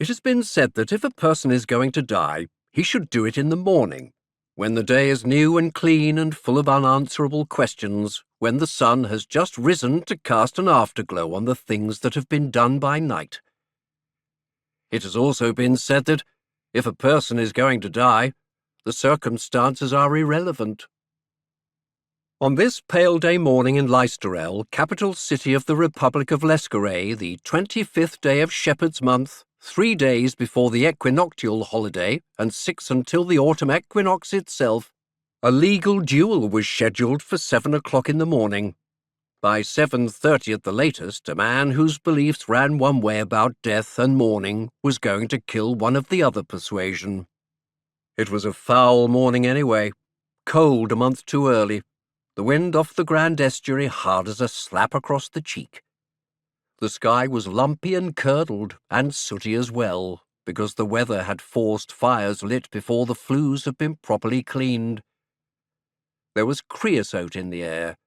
It has been said that if a person is going to die, he should do it in the morning, when the day is new and clean and full of unanswerable questions, when the sun has just risen to cast an afterglow on the things that have been done by night. It has also been said that if a person is going to die, the circumstances are irrelevant. On this pale day morning in Leicesterel, capital city of the Republic of Lescaray, the 25th day of Shepherd's month, 3 days before the equinoctial holiday and 6 until the autumn equinox itself, a legal duel was scheduled for 7 o'clock in the morning. By 7:30 at the latest, a man whose beliefs ran one way about death and mourning was going to kill one of the other persuasion. It was a foul morning anyway, cold a month too early, the wind off the Grand Estuary hard as a slap across the cheek. The sky was lumpy and curdled, and sooty as well, because the weather had forced fires lit before the flues had been properly cleaned. There was creosote in the air.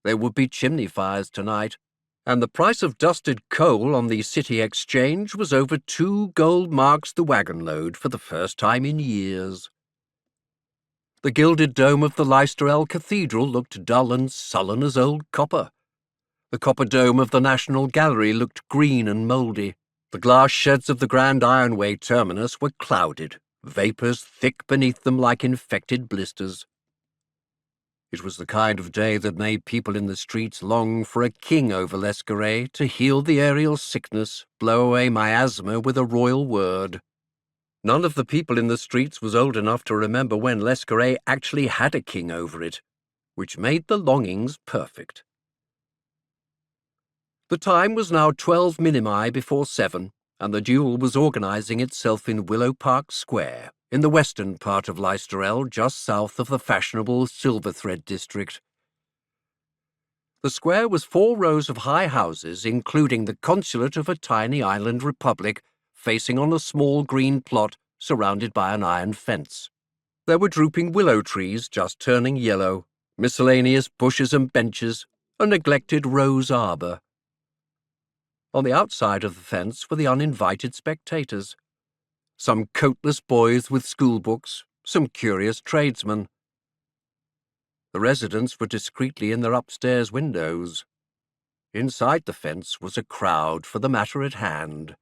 There would be chimney fires tonight, and the price of dusted coal on the city exchange was over 2 gold marks the wagon load for the first time in years. The gilded dome of the Leicesterel Cathedral looked dull and sullen as old copper. The copper dome of the National Gallery looked green and mouldy. The glass sheds of the Grand Ironway terminus were clouded, vapours thick beneath them like infected blisters. It was the kind of day that made people in the streets long for a king over Lescaray to heal the aerial sickness, blow away miasma with a royal word. None of the people in the streets was old enough to remember when Lescaray actually had a king over it, which made the longings perfect. The time was now 12 minimi before 7, and the duel was organising itself in Willow Park Square, in the western part of Leicesterel, just south of the fashionable Silverthread district. The square was 4 rows of high houses, including the consulate of a tiny island republic, facing on a small green plot surrounded by an iron fence. There were drooping willow trees just turning yellow, miscellaneous bushes and benches, a neglected rose arbour. On the outside of the fence were the uninvited spectators. Some coatless boys with schoolbooks, some curious tradesmen. The residents were discreetly in their upstairs windows. Inside the fence was a crowd for the matter at hand.